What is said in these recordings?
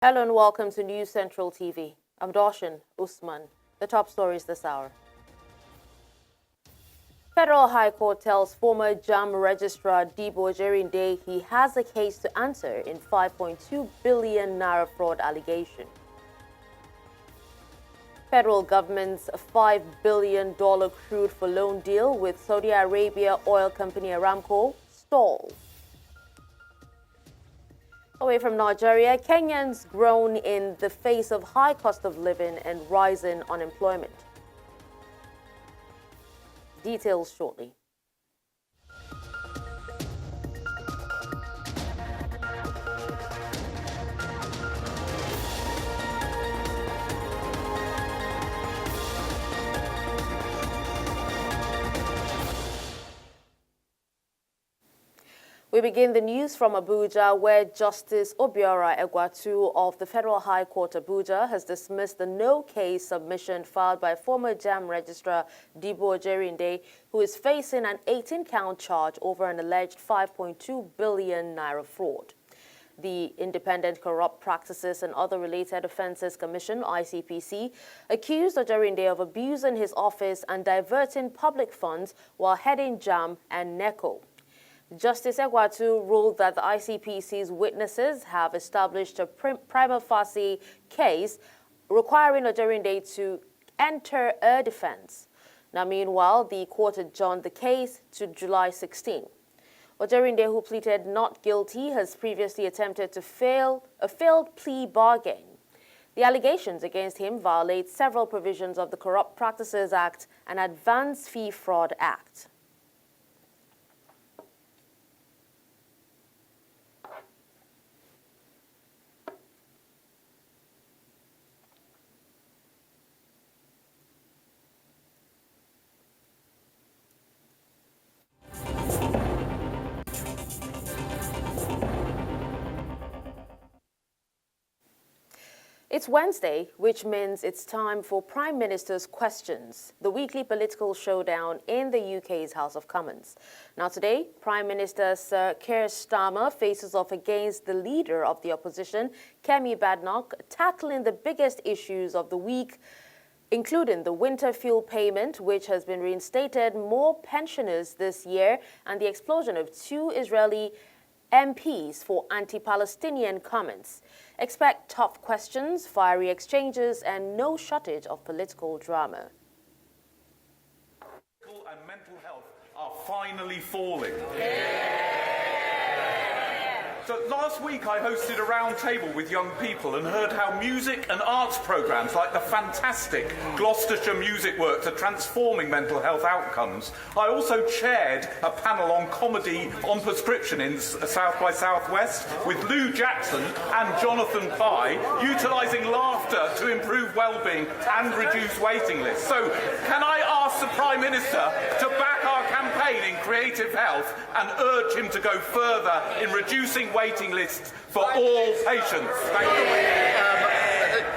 Hello and welcome to News Central TV. I'm Darshan Usman. The top stories this hour. Federal High Court tells former JAMB Registrar Dibu Ojerinde he has a case to answer in 5.2 billion naira fraud allegation. Federal government's $5 billion crude-for-loan deal with Saudi Arabia oil company Aramco stalls. Away from Nigeria, Kenyans groan in the face of high cost of living and rising unemployment. Details shortly. We begin the news from Abuja, where Justice Obiora Egwuatu of the Federal High Court Abuja has dismissed the no-case submission filed by former JAMB Registrar Dibu Ojerinde, who is facing an 18-count charge over an alleged 5.2 billion naira fraud. The Independent Corrupt Practices and Other Related Offences Commission, ICPC, accused Ojerinde of abusing his office and diverting public funds while heading JAMB and NECO. Justice Egwuatu ruled that the ICPC's witnesses have established a prima facie case requiring Ojerinde to enter a defense. Now, meanwhile, the court adjourned the case to July 16. Ojerinde, who pleaded not guilty, has previously attempted to a failed plea bargain. The allegations against him violate several provisions of the Corrupt Practices Act and Advance Fee Fraud Act. It's Wednesday, which means it's time for Prime Minister's Questions, the weekly political showdown in the UK's House of Commons. Now today, Prime Minister Sir Keir Starmer faces off against the leader of the opposition, Kemi Badenoch, tackling the biggest issues of the week, including the winter fuel payment, which has been reinstated, more pensioners this year, and the explosion of 2 Israeli MPs for anti-Palestinian comments. Expect tough questions, fiery exchanges, and no shortage of political drama. Physical and mental health are finally falling. So last week I hosted a round table with young people and heard how music and arts programmes like the fantastic Gloucestershire Music Works are transforming mental health outcomes. I also chaired a panel on comedy on prescription in South by Southwest with Lou Jackson and Jonathan Pye, utilising laughter to improve well-being and reduce waiting lists. So can I ask the Prime Minister to back our campaign in creative health and urge him to go further in reducing waiting lists for all patients? Thank you.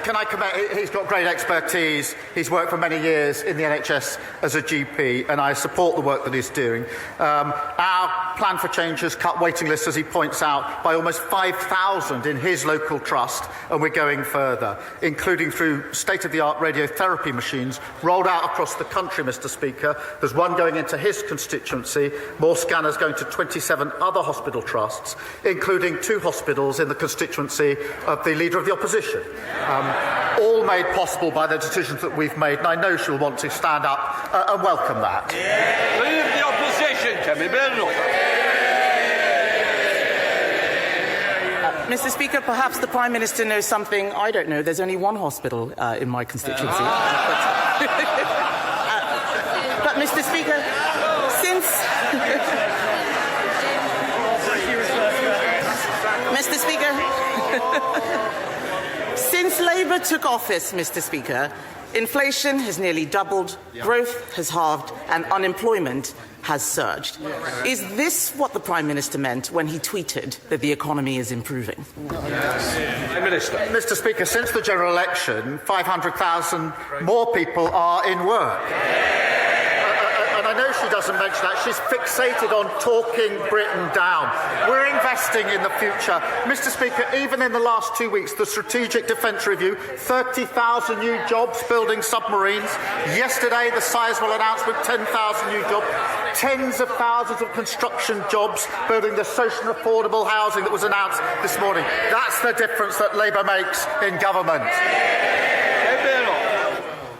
Can I comment? He's got great expertise. He's worked for many years in the NHS as a GP, and I support the work that he's doing. Our plan for change has cut waiting lists, as he points out, by almost 5,000 in his local trust, and we're going further, including through state-of-the-art radiotherapy machines rolled out across the country, Mr. Speaker. There's one going into his constituency, more scanners going to 27 other hospital trusts, including 2 hospitals in the constituency of the Leader of the Opposition. All made possible by the decisions that we've made, and I know she'll want to stand up and welcome that. Leader of the Opposition, Kemi Badenoch. Mr. Speaker, perhaps the Prime Minister knows something I don't know. There's only one hospital in my constituency. But Mr. Speaker, since Labour took office, Mr. Speaker, inflation has nearly doubled, growth has halved, and unemployment has surged. Is this what the Prime Minister meant when he tweeted that the economy is improving? Minister. Mr. Speaker, since the general election, 500,000 more people are in work. And I know she doesn't mention that. She's fixated on talking Britain down. We're investing in the future. Mr. Speaker, even in the last 2 weeks, the Strategic Defence Review, 30,000 new jobs building submarines. Yesterday, the Sizewell announcement, 10,000 new jobs. Tens of thousands of construction jobs building the social and affordable housing that was announced this morning. That's the difference that Labour makes in government.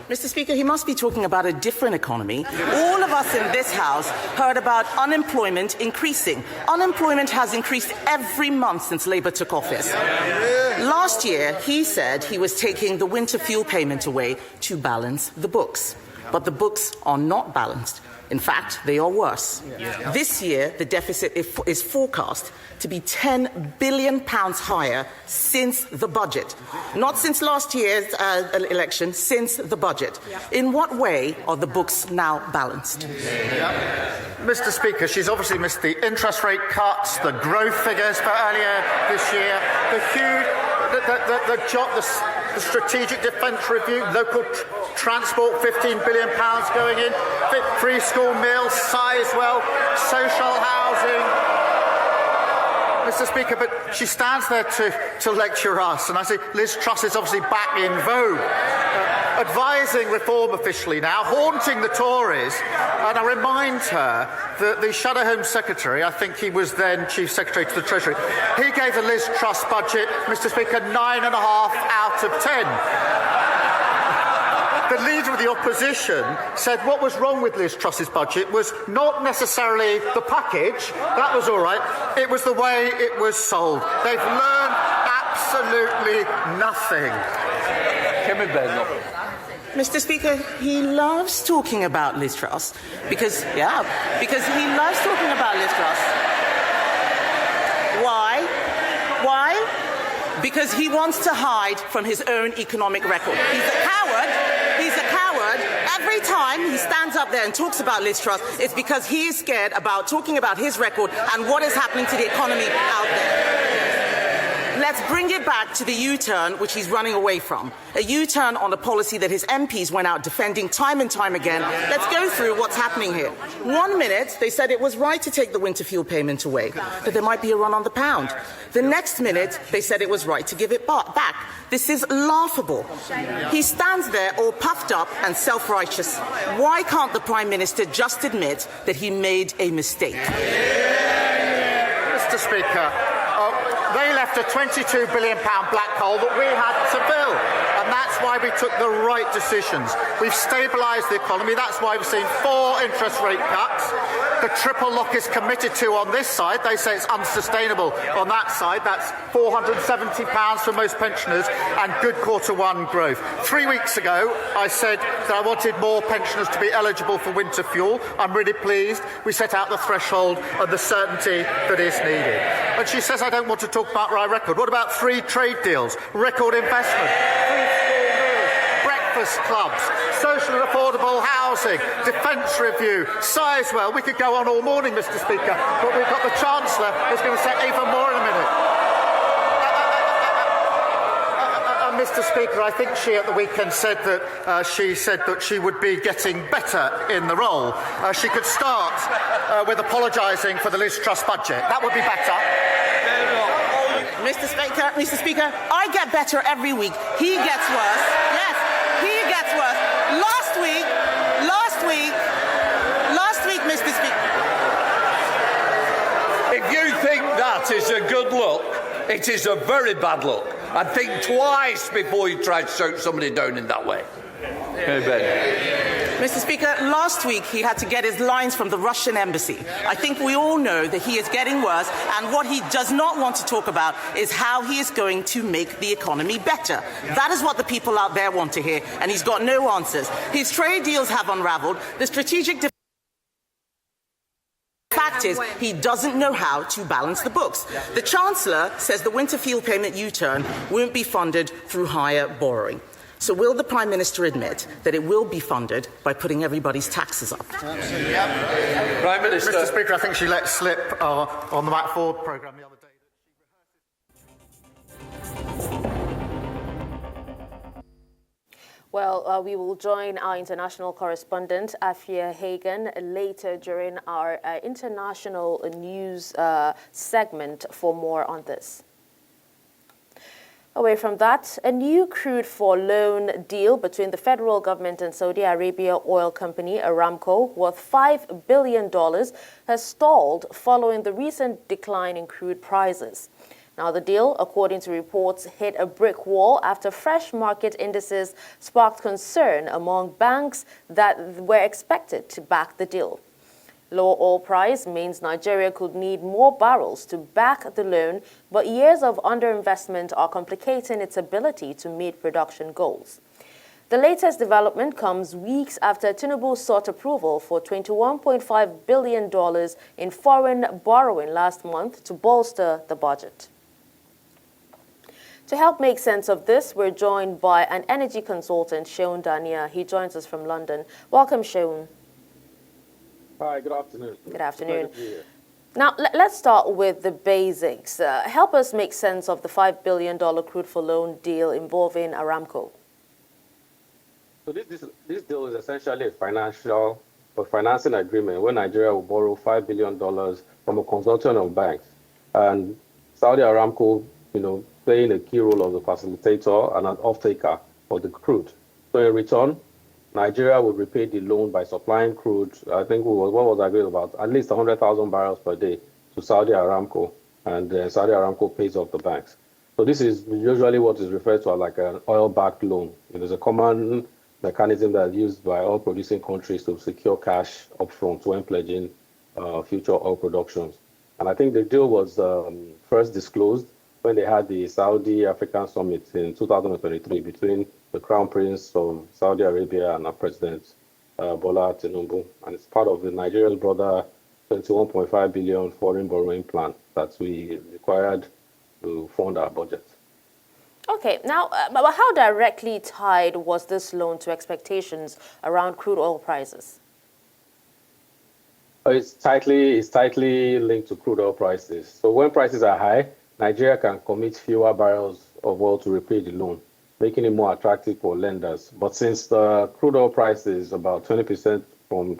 Mr. Speaker, he must be talking about a different economy. All of us in this House heard about unemployment increasing. Unemployment has increased every month since Labour took office. Last year, he said he was taking the winter fuel payment away to balance the books. But the books are not balanced. In fact, they are worse. This year, the deficit is forecast to be £10 billion higher since the budget. Not since last year's election, since the budget. In what way are the books now balanced? Mr. Speaker, she's obviously missed the interest rate cuts, the growth figures for earlier this year, the Strategic Defence Review, local transport, £15 billion going in, free school meals, Sizewell, social housing. Mr. Speaker, but she stands there to lecture us, and I say Liz Truss is obviously back in vogue, advising reform officially now, haunting the Tories, and I remind her that the Shadow Home Secretary, I think he was then Chief Secretary to the Treasury, he gave the Liz Truss budget, Mr. Speaker, 9.5 out of 10. The Leader of the Opposition said what was wrong with Liz Truss's budget was not necessarily the package, that was all right, it was the way it was sold. They've learned absolutely nothing. Mr. Speaker, he loves talking about Liz Truss because he loves talking about Liz Truss. Why? Why? Because he wants to hide from his own economic record. He's a coward. He's a coward. Every time he stands up there and talks about Liz Truss, it's because he is scared about talking about his record and what is happening to the economy out there. Let's bring it back to the U-turn which he's running away from. A U-turn on a policy that his MPs went out defending time and time again. Let's go through what's happening here. 1 minute, they said it was right to take the winter fuel payment away, that there might be a run on the pound. The next minute, they said it was right to give it back. This is laughable. He stands there all puffed up and self-righteous. Why can't the Prime Minister just admit that he made a mistake? Mr. Speaker, they left a £22 billion black hole that we had to fill. And that's why we took the right decisions. We've stabilised the economy. That's why we've seen 4 interest rate cuts. The triple lock is committed to on this side. They say it's unsustainable on that side. That's £470 for most pensioners and good Q1 growth. 3 weeks ago, I said that I wanted more pensioners to be eligible for winter fuel. I'm really pleased. We set out the threshold and the certainty that is needed. And she says I don't want to talk about my record. What about free trade deals, record investment, free school meals, breakfast clubs, social and affordable housing, defence review, Sizewell? We could go on all morning, Mr. Speaker, but we've got the Chancellor who's going to say even more in a minute. Mr. Speaker, I think she at the weekend said that she would be getting better in the role. She could start with apologising for the Liz Truss budget. That would be better. Mr. Speaker, I get better every week. He gets worse. Yes, he gets worse. Last week, Mr. Speaker. If you think that is a good look, it is a very bad look. And think twice before you try to shout somebody down in that way. Mr. Speaker, last week he had to get his lines from the Russian embassy. I think we all know that he is getting worse, and what he does not want to talk about is how he is going to make the economy better. That is what the people out there want to hear, and he's got no answers. His trade deals have unravelled. The strategic fact is, he doesn't know how to balance the books. The Chancellor says the winter fuel payment U-turn won't be funded through higher borrowing. So will the Prime Minister admit that it will be funded by putting everybody's taxes up? Prime Minister. Mr. Speaker, I think she let slip on the Back Forward programme the other day. Well, we will join our international correspondent, Afia Hagen, later during our international news segment for more on this. Away from that, a new crude-for-loan deal between the federal government and Saudi Arabia oil company Aramco worth $5 billion has stalled following the recent decline in crude prices. Now, the deal, according to reports, hit a brick wall after fresh market indices sparked concern among banks that were expected to back the deal. Lower oil price means Nigeria could need more barrels to back the loan, but years of underinvestment are complicating its ability to meet production goals. The latest development comes weeks after Tinubu sought approval for $21.5 billion in foreign borrowing last month to bolster the budget. To help make sense of this, we're joined by an energy consultant, Sheun Dania. He joins us from London. Welcome, Sheun. Hi, good afternoon. Good afternoon. Now, let's start with the basics. Help us make sense of the $5 billion crude-for-loan deal involving Aramco. So this deal is essentially a financing agreement where Nigeria will borrow $5 billion from a consortium of banks. And Saudi Aramco, playing a key role as a facilitator and an off-taker for the crude. So in return, Nigeria will repay the loan by supplying crude. I think what was agreed about, at least 100,000 barrels per day to Saudi Aramco, and Saudi Aramco pays off the banks. So this is usually what is referred to as like an oil-backed loan. It is a common mechanism that is used by oil-producing countries to secure cash upfront when pledging future oil productions. And I think the deal was first disclosed when they had the Saudi African Summit in 2023 between the Crown Prince of Saudi Arabia and our President Bola Tinubu. And it's part of the Nigerian broader $21.5 billion foreign borrowing plan that we required to fund our budget. Okay, now, but how directly tied was this loan to expectations around crude oil prices? It's tightly linked to crude oil prices. So when prices are high, Nigeria can commit fewer barrels of oil to repay the loan, making it more attractive for lenders. But since the crude oil price is about 20% from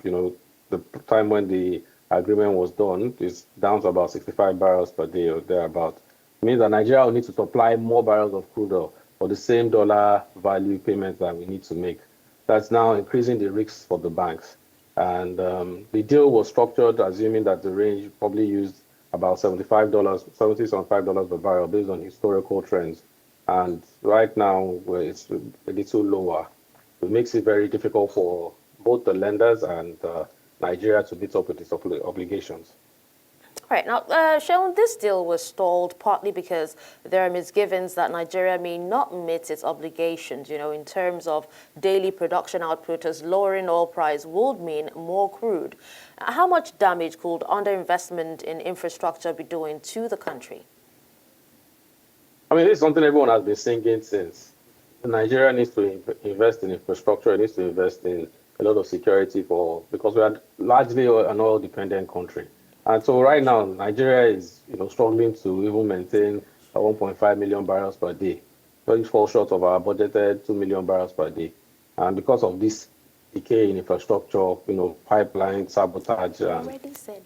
the time when the agreement was done, it's down to about 65 barrels per day or thereabout. It means that Nigeria will need to supply more barrels of crude oil for the same dollar value payment that we need to make. That's now increasing the risks for the banks. And the deal was structured assuming that the range probably used about $75 per barrel based on historical trends. And right now, it's a little lower. It makes it very difficult for both the lenders and Nigeria to meet up with its obligations. All right. Now, Sheun, this deal was stalled partly because there are misgivings that Nigeria may not meet its obligations, in terms of daily production output, as lowering oil price would mean more crude. How much damage could underinvestment in infrastructure be doing to the country? I mean, it's something everyone has been singing since. Nigeria needs to invest in infrastructure. It needs to invest in a lot of security because we are largely an oil-dependent country. And so right now, Nigeria is struggling to even maintain 1.5 million barrels per day. Very fall short of our budgeted 2 million barrels per day. And because of this decay in infrastructure, pipeline sabotage and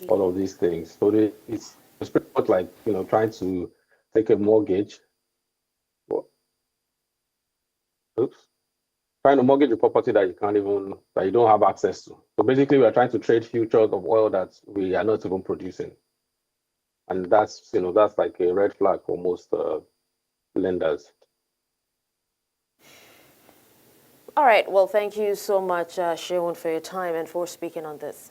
all of these things. So it's pretty much like trying to take a mortgage. Trying to mortgage a property that you don't have access to. So basically, we are trying to trade futures of oil that we are not even producing, and that's like a red flag for most lenders. All right. Well, thank you so much, Sheun, for your time and for speaking on this.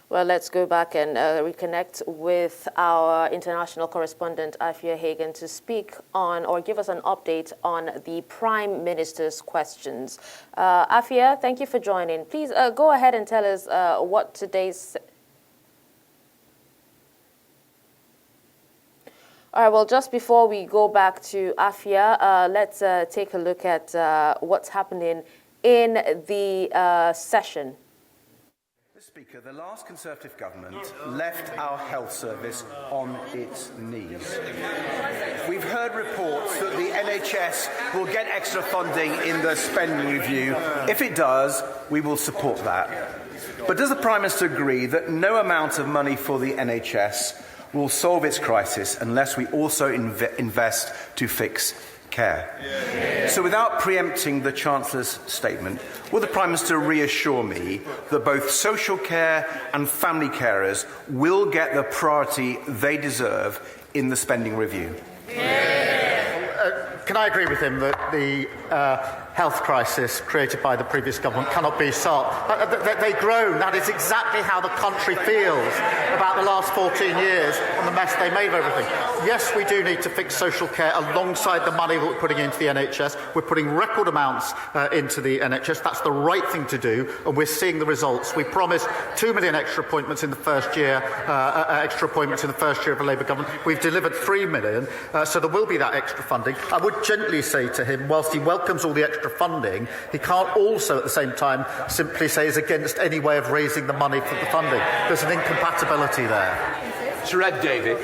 Well, let's go back and reconnect with our international correspondent, Afia Hagen, to speak on or give us an update on the Prime Minister's questions. Afia, thank you for joining. Please go ahead and tell us what today's... All right, well, just before we go back to Afia, let's take a look at what's happening in the session. Speaker, the last Conservative government left our health service on its knees. We've heard reports that the NHS will get extra funding in the spending review. If it does, we will support that. But does the Prime Minister agree that no amount of money for the NHS will solve its crisis unless we also invest to fix care? So without preempting the Chancellor's statement, will the Prime Minister reassure me that both social care and family carers will get the priority they deserve in the spending review? Can I agree with him that the health crisis created by the previous government cannot be solved? They groan. That is exactly how the country feels about the last 14 years and the mess they made of everything. Yes, we do need to fix social care alongside the money that we're putting into the NHS. We're putting record amounts into the NHS. That's the right thing to do, and we're seeing the results. We promised 2 million extra appointments in the first year, of the Labour government. We've delivered 3 million, so there will be that extra funding. I would gently say to him, whilst he welcomes all the extra funding, he can't also at the same time simply say he's against any way of raising the money for the funding. There's an incompatibility there. Sir Ed Davey.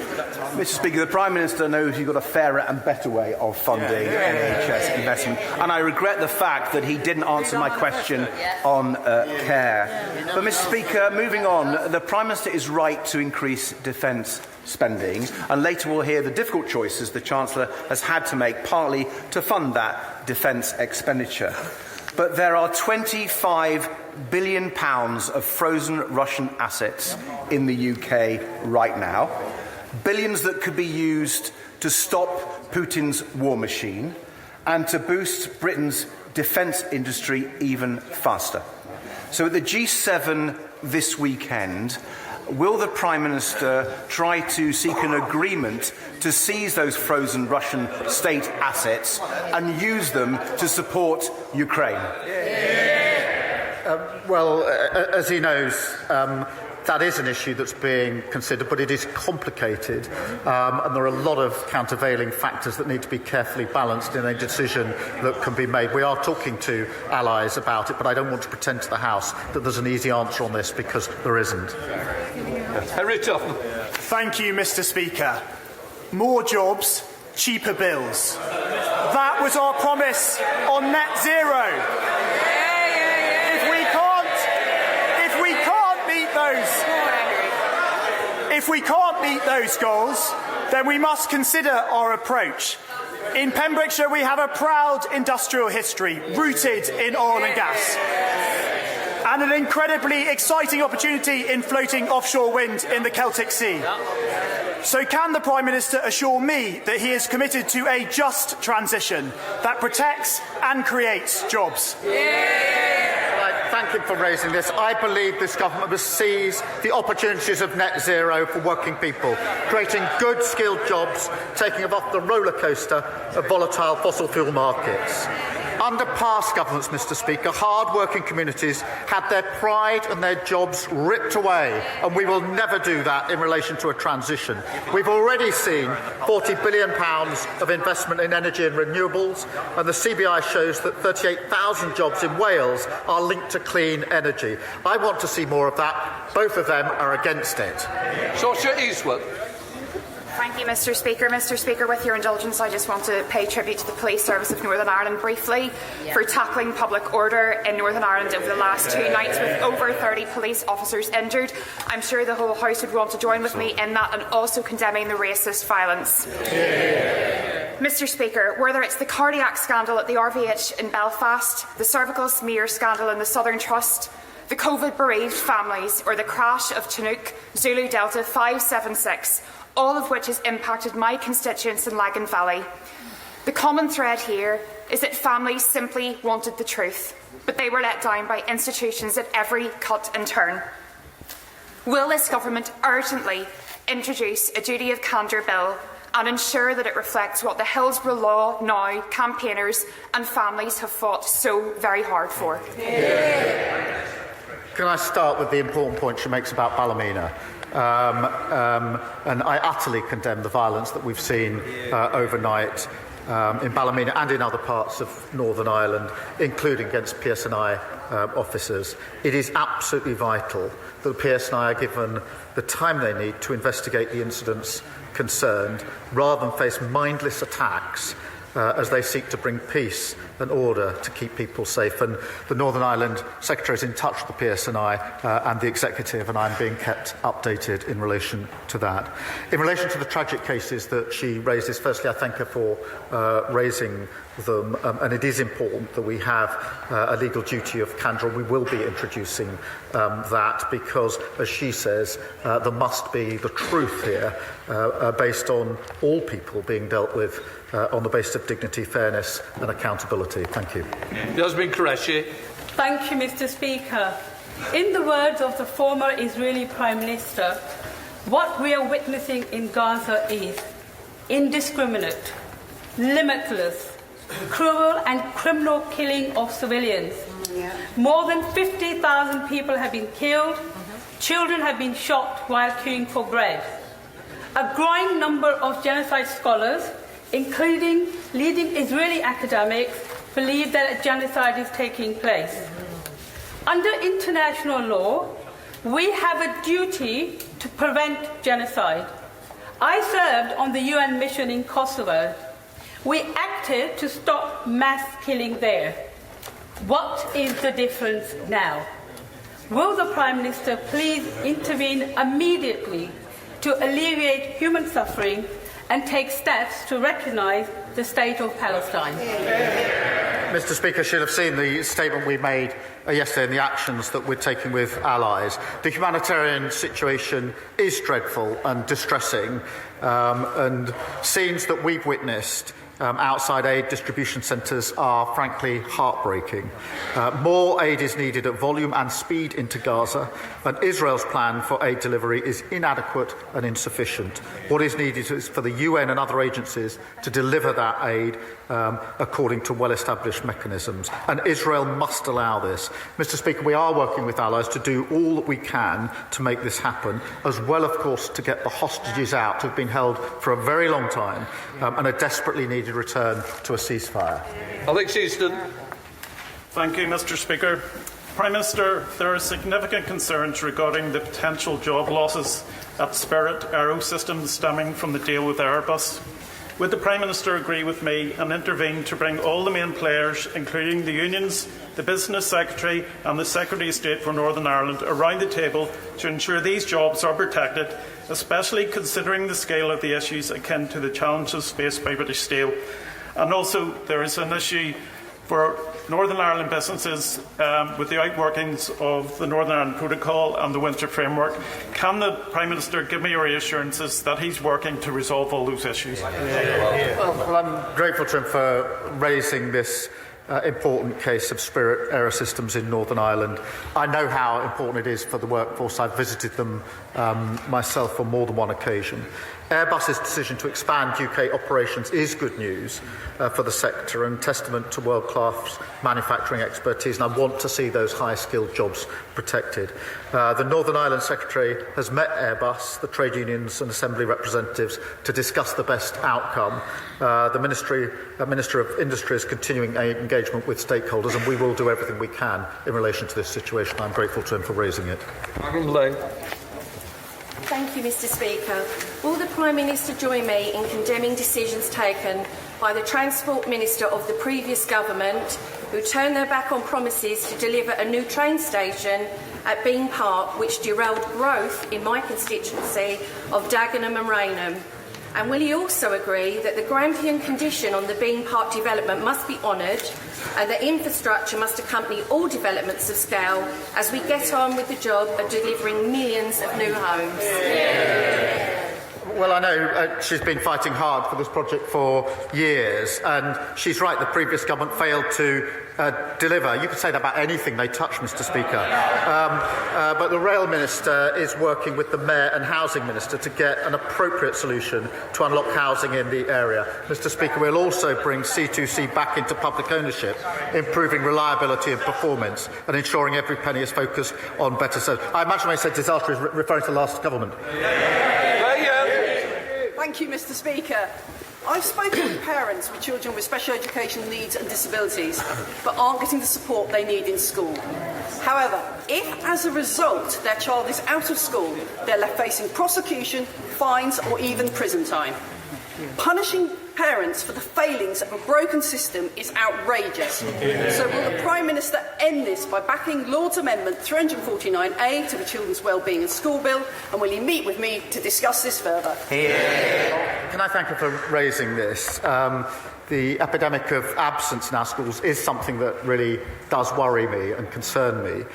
Mr. Speaker, the Prime Minister knows you've got a fairer and better way of funding NHS investment, and I regret the fact that he didn't answer my question on care. But, Mr. Speaker, moving on, the Prime Minister is right to increase defence spending, and later we'll hear the difficult choices the Chancellor has had to make, partly to fund that defence expenditure. But there are £25 billion of frozen Russian assets in the UK right now, billions that could be used to stop Putin's war machine and to boost Britain's defence industry even faster. So at the G7 this weekend, will the Prime Minister try to seek an agreement to seize those frozen Russian state assets and use them to support Ukraine? Well, as he knows, that is an issue that's being considered, but it is complicated, and there are a lot of countervailing factors that need to be carefully balanced in a decision that can be made. We are talking to allies about it, but I don't want to pretend to the House that there's an easy answer on this, because there isn't. Thank you, Mr. Speaker. More jobs, cheaper bills. That was our promise on net zero. If we can't meet those goals, then we must consider our approach. In Pembrokeshire, we have a proud industrial history rooted in oil and gas, and an incredibly exciting opportunity in floating offshore wind in the Celtic Sea. So can the Prime Minister assure me that he is committed to a just transition that protects and creates jobs? Thank him for raising this. I believe this government must seize the opportunities of net zero for working people, creating good skilled jobs, taking them off the roller coaster of volatile fossil fuel markets. Under past governments, Mr. Speaker, hard-working communities had their pride and their jobs ripped away, and we will never do that in relation to a transition. We've already seen £40 billion of investment in energy and renewables, and the CBI shows that 38,000 jobs in Wales are linked to clean energy. I want to see more of that. Both of them are against it. Saoirse Eastwood. Thank you, Mr. Speaker. Mr. Speaker, with your indulgence, I just want to pay tribute to the Police Service of Northern Ireland briefly for tackling public order in Northern Ireland over the last 2 nights with over 30 police officers injured. I'm sure the whole House would want to join with me in that, and also condemning the racist violence. Mr. Speaker, whether it's the cardiac scandal at the RVH in Belfast, the cervical smear scandal in the Southern Trust, the COVID-bereaved families, or the crash of Chinook Zulu Delta 576, all of which has impacted my constituents in Lagan Valley. The common thread here is that families simply wanted the truth, but they were let down by institutions at every cut and turn. Will this government urgently introduce a duty of candour bill and ensure that it reflects what the Hillsborough Law Now campaigners and families have fought so very hard for? Can I start with the important point she makes about Ballymena? And I utterly condemn the violence that we've seen overnight in Ballymena and in other parts of Northern Ireland, including against PSNI officers. It is absolutely vital that the PSNI are given the time they need to investigate the incidents concerned, rather than face mindless attacks as they seek to bring peace and order to keep people safe. And the Northern Ireland Secretary is in touch with the PSNI and the Executive, and I'm being kept updated in relation to that. In relation to the tragic cases that she raises, firstly, I thank her for raising them, and it is important that we have a legal duty of candour. We will be introducing that because, as she says, there must be the truth here based on all people being dealt with on the basis of dignity, fairness and accountability. Thank you. Yasmin Qureshi. Thank you, Mr. Speaker. In the words of the former Israeli Prime Minister, what we are witnessing in Gaza is indiscriminate, limitless, cruel and criminal killing of civilians. More than 50,000 people have been killed. Children have been shot while queuing for bread. A growing number of genocide scholars, including leading Israeli academics, believe that a genocide is taking place. Under international law, we have a duty to prevent genocide. I served on the UN mission in Kosovo. We acted to stop mass killing there. What is the difference now? Will the Prime Minister please intervene immediately to alleviate human suffering and take steps to recognise the state of Palestine? Mr. Speaker, she'll have seen the statement we made yesterday and the actions that we're taking with allies. The humanitarian situation is dreadful and distressing, and scenes that we've witnessed outside aid distribution centres are frankly heartbreaking. More aid is needed at volume and speed into Gaza, and Israel's plan for aid delivery is inadequate and insufficient. What is needed is for the UN and other agencies to deliver that aid according to well-established mechanisms, and Israel must allow this. Mr. Speaker, we are working with allies to do all that we can to make this happen, as well, of course, to get the hostages out who've been held for a very long time and are desperately needed return to a ceasefire. Alex Easton. Thank you, Mr. Speaker. Prime Minister, there are significant concerns regarding the potential job losses at Spirit Aerosystems stemming from the deal with Airbus. Would the Prime Minister agree with me and intervene to bring all the main players, including the unions, the Business Secretary and the Secretary of State for Northern Ireland, around the table to ensure these jobs are protected, especially considering the scale of the issues akin to the challenges faced by British Steel? And also, there is an issue for Northern Ireland businesses with the outworkings of the Northern Ireland Protocol and the Windsor Framework. Can the Prime Minister give me reassurances that he's working to resolve all those issues? Well, I'm grateful to him for raising this important case of Spirit Aerosystems in Northern Ireland. I know how important it is for the workforce. I've visited them myself on more than one occasion. Airbus's decision to expand UK operations is good news for the sector and testament to world-class manufacturing expertise, and I want to see those high-skilled jobs protected. The Northern Ireland Secretary has met Airbus, the trade unions and assembly representatives to discuss the best outcome. The Minister of Industry is continuing engagement with stakeholders, and we will do everything we can in relation to this situation. I'm grateful to him for raising it. Thank you, Mr. Speaker. Will the Prime Minister join me in condemning decisions taken by the Transport Minister of the previous government, who turned their back on promises to deliver a new train station at Bean Park, which derailed growth in my constituency of Dagenham and Rainham? And will he also agree that the Grampian condition on the Bean Park development must be honoured and that infrastructure must accompany all developments of scale as we get on with the job of delivering millions of new homes? Well, I know she's been fighting hard for this project for years, and she's right, the previous government failed to deliver. You could say that about anything they touch, Mr. Speaker. But the Rail Minister is working with the Mayor and Housing Minister to get an appropriate solution to unlock housing in the area. Mr. Speaker, we'll also bring C2C back into public ownership, improving reliability and performance and ensuring every penny is focused on better service. I imagine when I said disaster is referring to the last government. Thank you, Mr. Speaker. I've spoken with parents with children with special educational needs and disabilities, but aren't getting the support they need in school. However, if as a result their child is out of school, they're left facing prosecution, fines or even prison time. Punishing parents for the failings of a broken system is outrageous. So will the Prime Minister end this by backing Lord's Amendment 349A to the Children's Wellbeing and School Bill, and will he meet with me to discuss this further? Can I thank her for raising this? The epidemic of absence in our schools is something that really does worry me and concern me.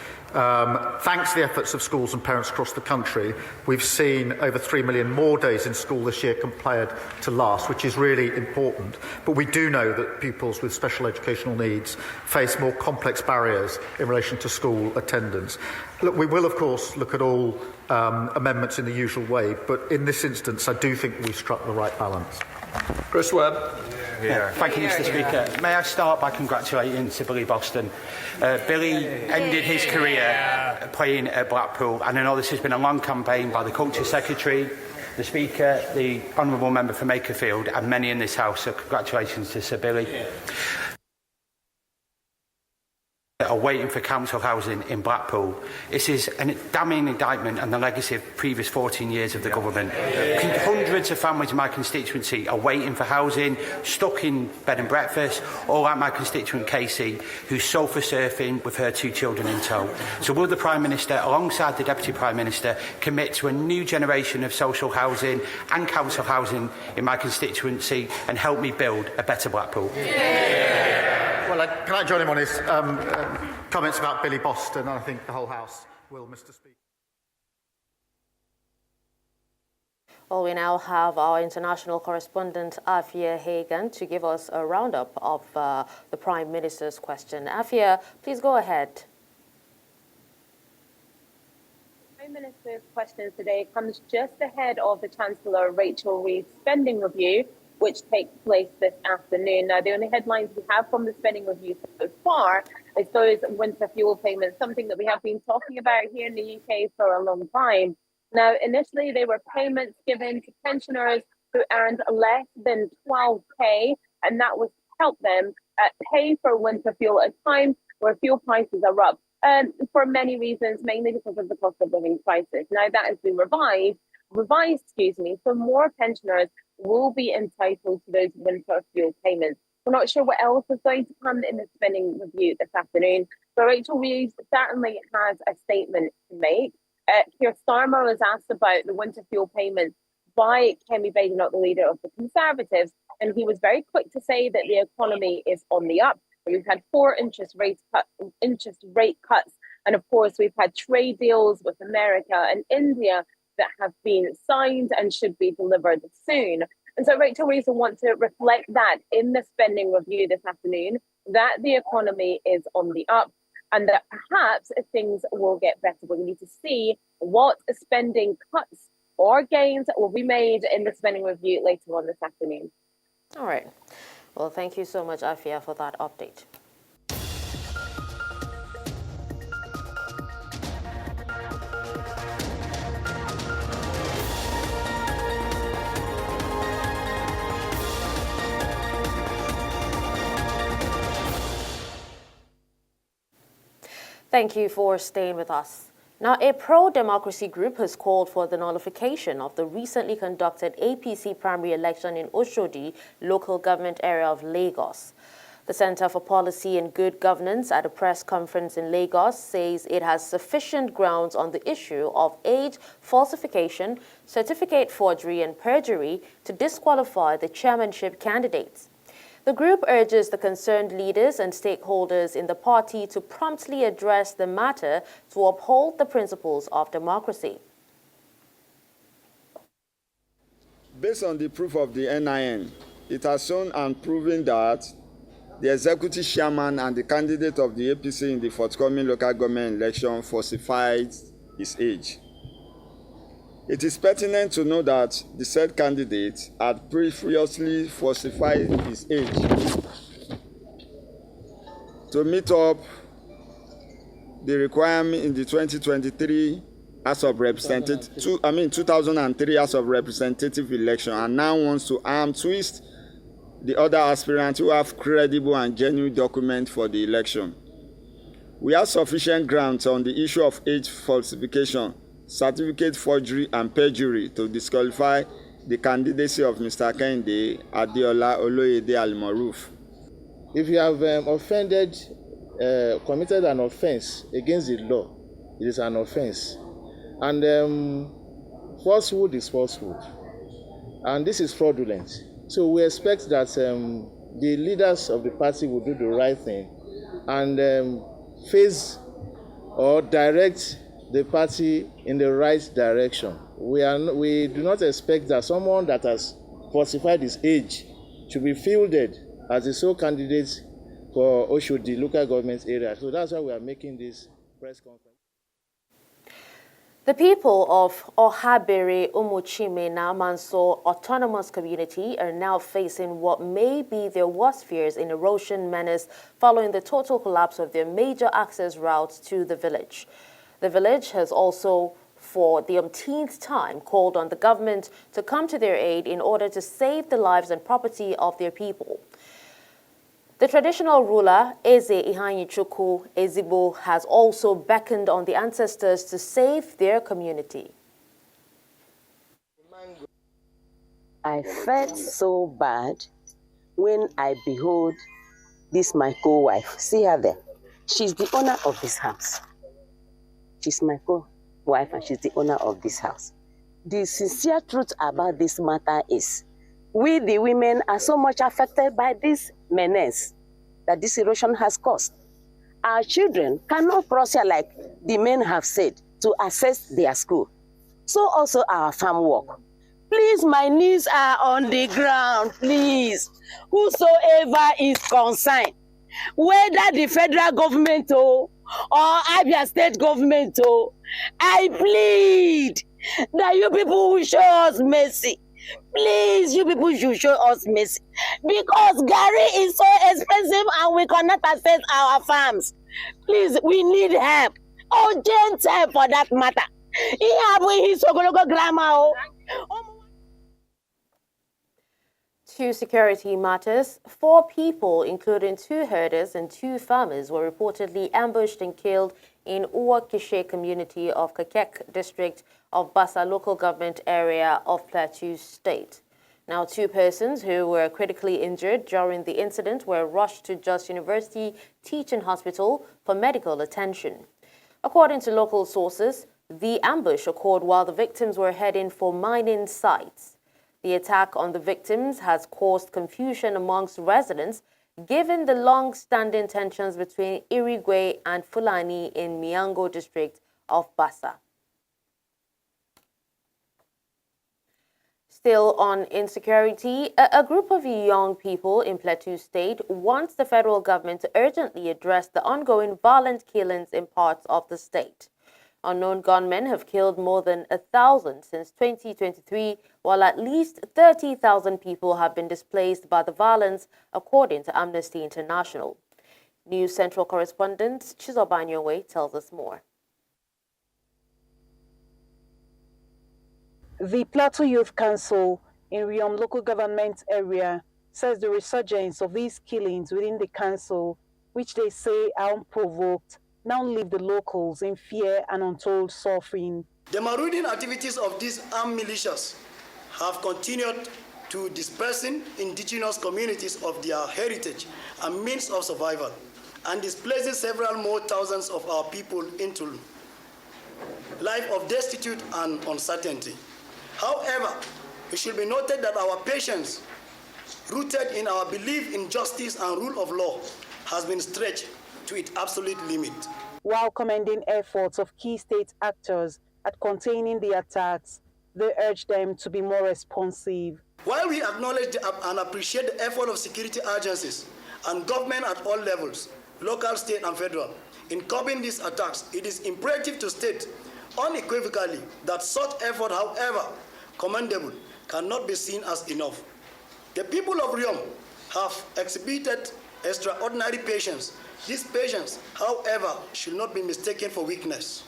Thanks to the efforts of schools and parents across the country, we've seen over 3 million more days in school this year compared to last, which is really important. But we do know that pupils with special educational needs face more complex barriers in relation to school attendance. Look, we will, of course, look at all amendments in the usual way, but in this instance, I do think we struck the right balance. Chris Webb. Thank you, Mr. Speaker. May I start by congratulating Sir Billy Boston. Billy ended his career playing at Blackpool, and I know this has been a long campaign by the Culture Secretary, the Speaker, the Honourable Member for Makerfield, and many in this House, so congratulations to Sir Billy. Are waiting for council housing in Blackpool. This is a damning indictment on the legacy of the previous 14 years of the government. Hundreds of families in my constituency are waiting for housing, stuck in bed and breakfast, or like my constituent Casey, who's sofa surfing with her 2 children in tow. So will the Prime Minister, alongside the Deputy Prime Minister, commit to a new generation of social housing and council housing in my constituency and help me build a better Blackpool? Well, can I join him on his comments about Billy Boston? And I think the whole House will, Mr. Speaker. Well, we now have our international correspondent, Afia Hagan, to give us a roundup of the Prime Minister's question. Afia, please go ahead. The Prime Minister's question today comes just ahead of the Chancellor Rachel Reev's spending review, which takes place this afternoon. Now, the only headlines we have from the spending review so far is those winter fuel payments, something that we have been talking about here in the UK for a long time. Now, initially, they were payments given to pensioners who earned less than 12k, and that was to help them pay for winter fuel at a time where fuel prices are up for many reasons, mainly because of the cost of living crisis. Now, that has been revised, so more pensioners will be entitled to those winter fuel payments. We're not sure what else is going to come in the spending review this afternoon, but Rachel Reeves certainly has a statement to make. Keir Starmer was asked about the winter fuel payments by Kemi Badenoch, the leader of the Conservatives, and he was very quick to say that the economy is on the up. We've had 4 interest rate cuts, and of course we've had trade deals with America and India that have been signed and should be delivered soon. And so Rachel Reeves will want to reflect that in the spending review this afternoon, that the economy is on the up and that perhaps things will get better. But we need to see what spending cuts or gains will be made in the spending review later on this afternoon. All right. Well, thank you so much, Afia, for that update. Thank you for staying with us. Now, a pro-democracy group has called for the nullification of the recently conducted APC primary election in Oshodi, local government area of Lagos. The Centre for Policy and Good Governance at a press conference in Lagos says it has sufficient grounds on the issue of age falsification, certificate forgery and perjury to disqualify the chairmanship candidates. The group urges the concerned leaders and stakeholders in the party to promptly address the matter to uphold the principles of democracy. Based on the proof of the NIN, it has shown and proven that the executive chairman and the candidate of the APC in the forthcoming local government election falsified his age. It is pertinent to know that the said candidate had previously falsified his age to meet up the requirement in the 2023 House of Representatives, 2003 House of Representative election, and now wants to arm twist the other aspirants who have credible and genuine documents for the election. We have sufficient grounds on the issue of age falsification, certificate forgery and perjury to disqualify the candidacy of Mr. Kehinde Adeola Oloyede Almoruf. If you have committed an offence against the law, it is an offence. And falsehood is falsehood. And this is fraudulent. So we expect that the leaders of the party will do the right thing and face or direct the party in the right direction. We do not expect that someone that has falsified his age should be fielded as the sole candidate for Oshodi local government area. So that's why we are making this press conference. The people of Ohabere Umuchime Namanso Autonomous Community are now facing what may be their worst fears in erosion menace following the total collapse of their major access route to the village. The village has also, for the umpteenth time, called on the government to come to their aid in order to save the lives and property of their people. The traditional ruler, Eze Ihanyichukwu Ezigbo, has also beckoned on the ancestors to save their community. I felt so bad when I behold this my co-wife. See her there. She's the owner of this house. She's my co-wife and she's the owner of this house. The sincere truth about this matter is we, the women, are so much affected by this menace that this erosion has caused. Our children cannot cross here like the men have said to access their school. So also our farm work. Please, my knees are on the ground, please. Whosoever is concerned, whether the federal government or Abia state government, I plead that you people will show us mercy. Please, you people should show us mercy. Because Gary is so expensive and we cannot access our farms. Please, we need help. Urgent help for that matter. To security matters, 4 people, including 2 herders and 2 farmers, were reportedly ambushed and killed in Uwakishe community of Kakek district of Bassa local government area of Plateau State. Now, 2 persons who were critically injured during the incident were rushed to Jos University Teaching Hospital for medical attention. According to local sources, the ambush occurred while the victims were heading for mining sites. The attack on the victims has caused confusion amongst residents, given the long-standing tensions between Irigwe and Fulani in Miango district of Bassa. Still on insecurity, a group of young people in Plateau State wants the federal government to urgently address the ongoing violent killings in parts of the state. Unknown gunmen have killed more than 1,000 since 2023, while at least 30,000 people have been displaced by the violence, according to Amnesty International. News Central correspondent Chizobanyowe tells us more. The Plateau Youth Council in Riom local government area says the resurgence of these killings within the council, which they say are unprovoked, now leave the locals in fear and untold suffering. The marauding activities of these armed militias have continued to dispersing indigenous communities of their heritage and means of survival, and displacing several more thousands of our people into life of destitute and uncertainty. However, it should be noted that our patience, rooted in our belief in justice and rule of law, has been stretched to its absolute limit. While commending efforts of key state actors at containing the attacks, they urge them to be more responsive. While we acknowledge and appreciate the effort of security agencies and government at all levels, local, state, and federal, in curbing these attacks, it is imperative to state unequivocally that such effort, however commendable, cannot be seen as enough. The people of Riom have exhibited extraordinary patience. This patience, however, should not be mistaken for weakness,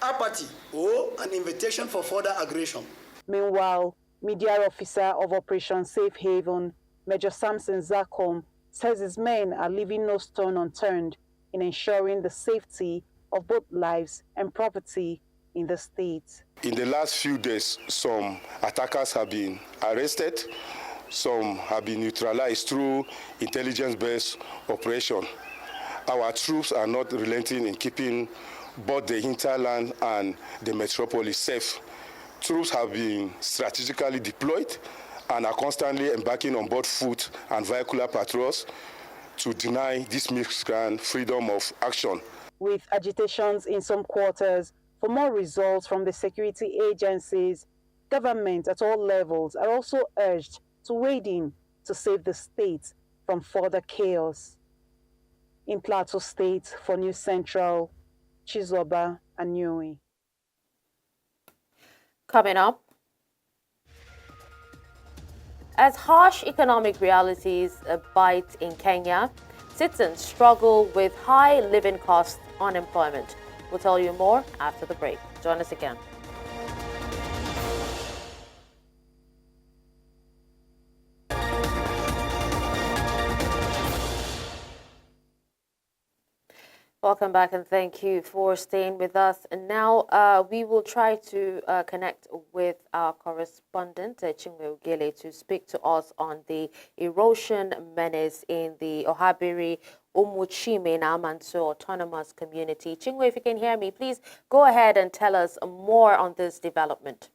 apathy, or an invitation for further aggression. Meanwhile, media officer of Operation Safe Haven, Major Samson Zakom, says his men are leaving no stone unturned in ensuring the safety of both lives and property in the state. In the last few days, some attackers have been arrested. Some have been neutralized through intelligence-based operation. Our troops are not relenting in keeping both the hinterland and the metropolis safe. Troops have been strategically deployed and are constantly embarking on both foot and vehicular patrols to deny this miscreant freedom of action. With agitations in some quarters for more results from the security agencies, government at all levels are also urged to wade in to save the state from further chaos. In Plateau State, for News Central, Chizoba Anyui. Coming up, as harsh economic realities bite in Kenya, citizens struggle with high living costs, unemployment. We'll tell you more after the break. Join us again. Welcome back and thank you for staying with us. And now we will try to connect with our correspondent, Chinwe Ugele, to speak to us on the erosion menace in the Ohabiri Umuchime Namanso Autonomous Community. Chinwe, if you can hear me, please go ahead and tell us more on this development.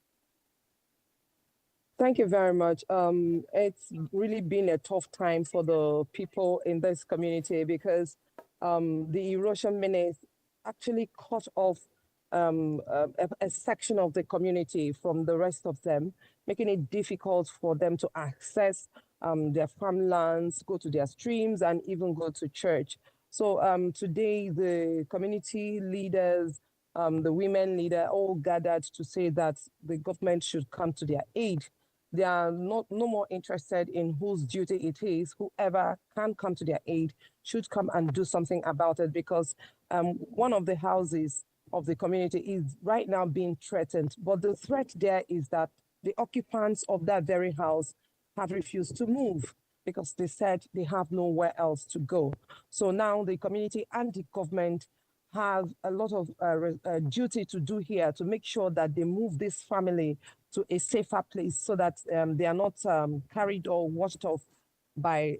Thank you very much. It's really been a tough time for the people in this community because the erosion menace actually cut off a section of the community from the rest of them, making it difficult for them to access their farmlands, go to their streams, and even go to church. So today, the community leaders, the women leader, all gathered to say that the government should come to their aid. They are no more interested in whose duty it is. Whoever can come to their aid should come and do something about it, because one of the houses of the community is right now being threatened. But the threat there is that the occupants of that very house have refused to move because they said they have nowhere else to go. So now the community and the government have a lot of duty to do here to make sure that they move this family to a safer place so that they are not carried or washed off by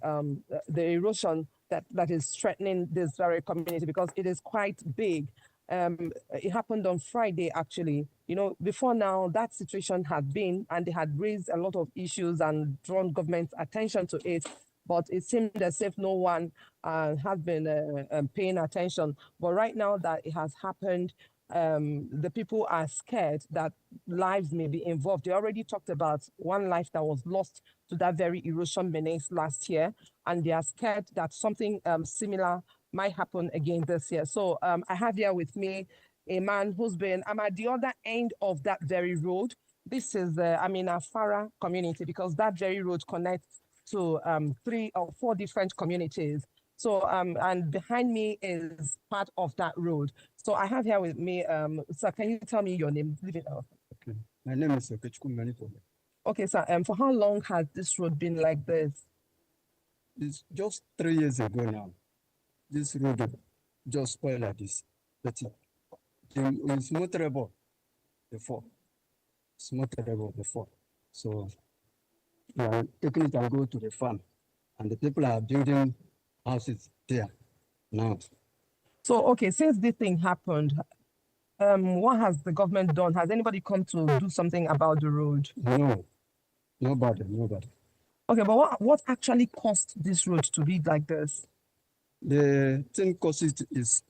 the erosion that is threatening this very community, because it is quite big. It happened on Friday, actually. You know, before now, that situation had been, and they had raised a lot of issues and drawn government's attention to it. But it seemed as if no one has been paying attention. But right now that it has happened, the people are scared that lives may be involved. They already talked about one life that was lost to that very erosion menace last year, and they are scared that something similar might happen again this year. So I have here with me a man who's been, I'm at the other end of that very road. This is, I'm in Afara community, because that very road connects to 3 or 4 different communities. So, and behind me is part of that road. So I have here with me, sir, can you tell me your name? Okay. My name is Okechukwu Manito. Okay, sir, for how long has this road been like this? It's just 3 years ago now. This road just spoiled like this. But it's motorable before. It's motorable before. So, taking it and go to the farm, and the people are building houses there now. So, okay, since this thing happened, what has the government done? Has anybody come to do something about the road? No, nobody. Okay, but what actually caused this road to be like this? The thing caused it is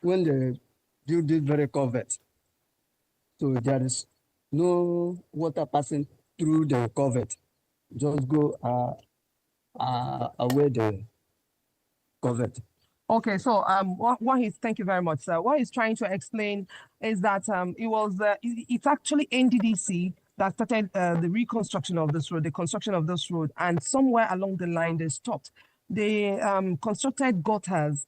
when they build it very covered, so there is no water passing through the covert. Just go away the covert. Okay, so thank you very much, sir. What he's trying to explain is that it's actually NDDC that started the reconstruction of this road, the construction of this road, and somewhere along the line they stopped. They constructed gutters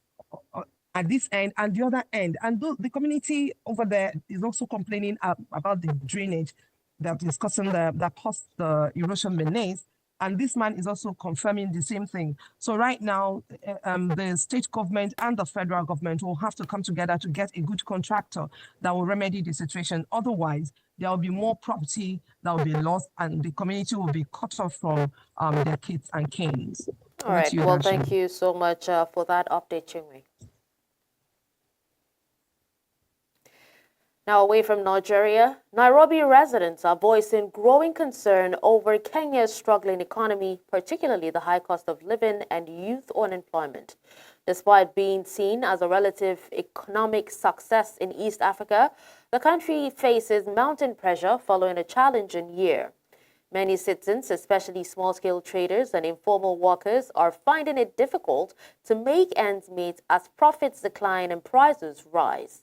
at this end and the other end, and the community over there is also complaining about the drainage that is causing that caused the erosion menace. And this man is also confirming the same thing. So right now, the state government and the federal government will have to come together to get a good contractor that will remedy the situation. Otherwise, there will be more property that will be lost and the community will be cut off from their kids and canes. All right. Well, thank you so much for that update, Chinwe. Now, away from Nigeria, Nairobi residents are voicing growing concern over Kenya's struggling economy, particularly the high cost of living and youth unemployment. Despite being seen as a relative economic success in East Africa, the country faces mounting pressure following a challenging year. Many citizens, especially small-scale traders and informal workers, are finding it difficult to make ends meet as profits decline and prices rise.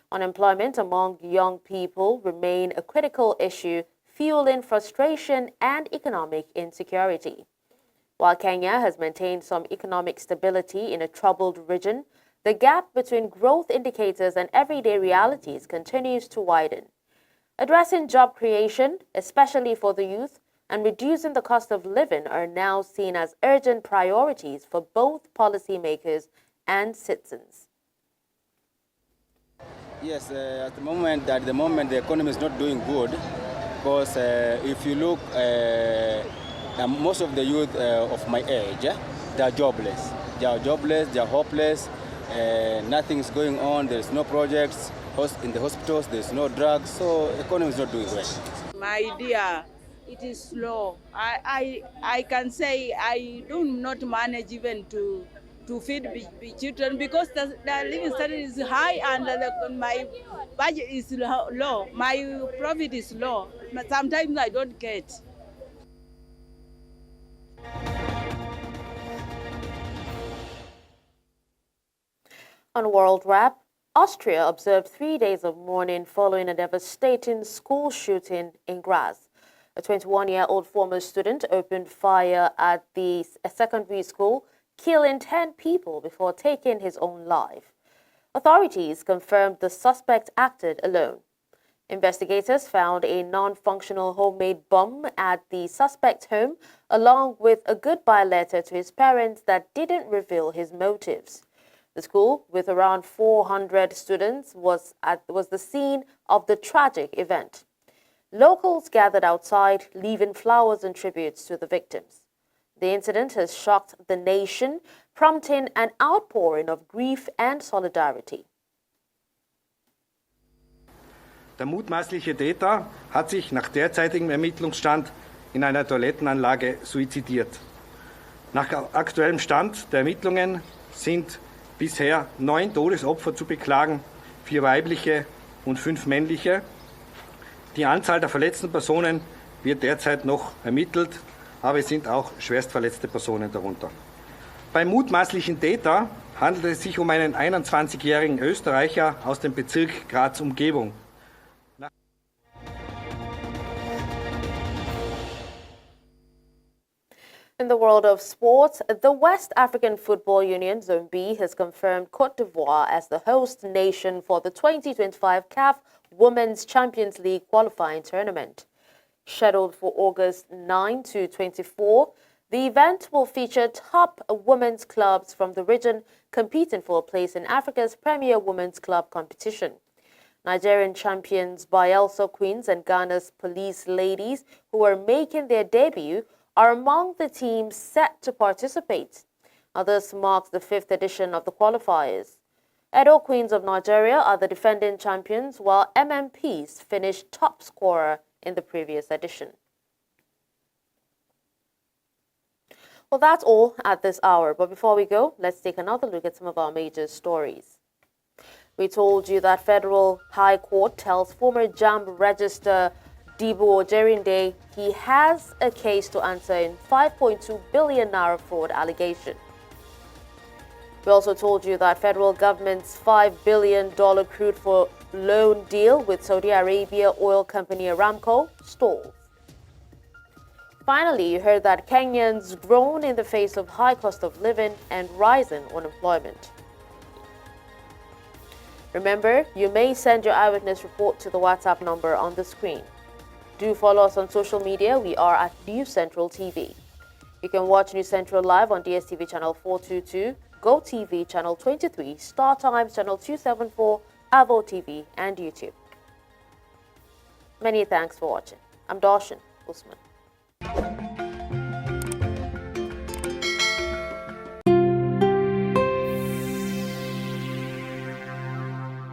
Unemployment among young people remain a critical issue, fueling frustration and economic insecurity. While Kenya has maintained some economic stability in a troubled region, the gap between growth indicators and everyday realities continues to widen. Addressing job creation, especially for the youth, and reducing the cost of living are now seen as urgent priorities for both policymakers and citizens. Yes, at the moment the economy is not doing good because if you look, most of the youth of my age, they are jobless. They are jobless, they are hopeless, nothing is going on, there is no projects, in the hospitals there is no drugs, so the economy is not doing well. My dear, it is slow. I can say I do not manage even to feed the children because the living standard is high and my budget is low. My profit is low. Sometimes I don't get. On World Wrap, Austria observed 3 days of mourning following a devastating school shooting in Graz. A 21-year-old former student opened fire at the secondary school, killing 10 people before taking his own life. Authorities confirmed the suspect acted alone. Investigators found a non-functional homemade bomb at the suspect's home, along with a goodbye letter to his parents that didn't reveal his motives. The school, with around 400 students, was the scene of the tragic event. Locals gathered outside, leaving flowers and tributes to the victims. The incident has shocked the nation, prompting an outpouring of grief and solidarity. Der mutmaßliche Täter hat sich nach derzeitigem Ermittlungsstand in einer Toilettenanlage suizidiert. Nach aktuellem Stand der Ermittlungen sind bisher 9 Todesopfer zu beklagen, 4 weibliche und 5 männliche. Die Anzahl der verletzten Personen wird derzeit noch ermittelt, aber es sind auch schwerstverletzte Personen darunter. Beim mutmaßlichen Täter handelt es sich um einen 21-jährigen Österreicher aus dem Bezirk Graz-Umgebung. In the world of sports, the West African Football Union, Zone B, has confirmed Côte d'Ivoire as the host nation for the 2025 CAF Women's Champions League qualifying tournament. Scheduled for August 9 to 24, the event will feature top women's clubs from the region competing for a place in Africa's premier women's club competition. Nigerian champions Bielsa Queens and Ghana's Police Ladies, who are making their debut, are among the teams set to participate. This marks the 5th edition of the qualifiers. Edo Queens of Nigeria are the defending champions, while MMPs finished top scorer in the previous edition. Well, that's all at this hour. But before we go, let's take another look at some of our major stories. We told you that Federal High Court tells former JAMB Registrar Dibu Ojerinde he has a case to answer in 5.2 billion naira fraud allegation. We also told you that federal government's $5 billion crude-for-loan deal with Saudi Arabia oil company Aramco stalls. Finally, you heard that Kenyans groan in the face of high cost of living and rising unemployment. Remember, you may send your eyewitness report to the WhatsApp number on the screen. Do follow us on social media. We are at News Central TV. You can watch News Central live on DSTV channel 422, GoTV channel 23, Star Times channel 274, Avo TV, and YouTube. Many thanks for watching. I'm Darshan Usman.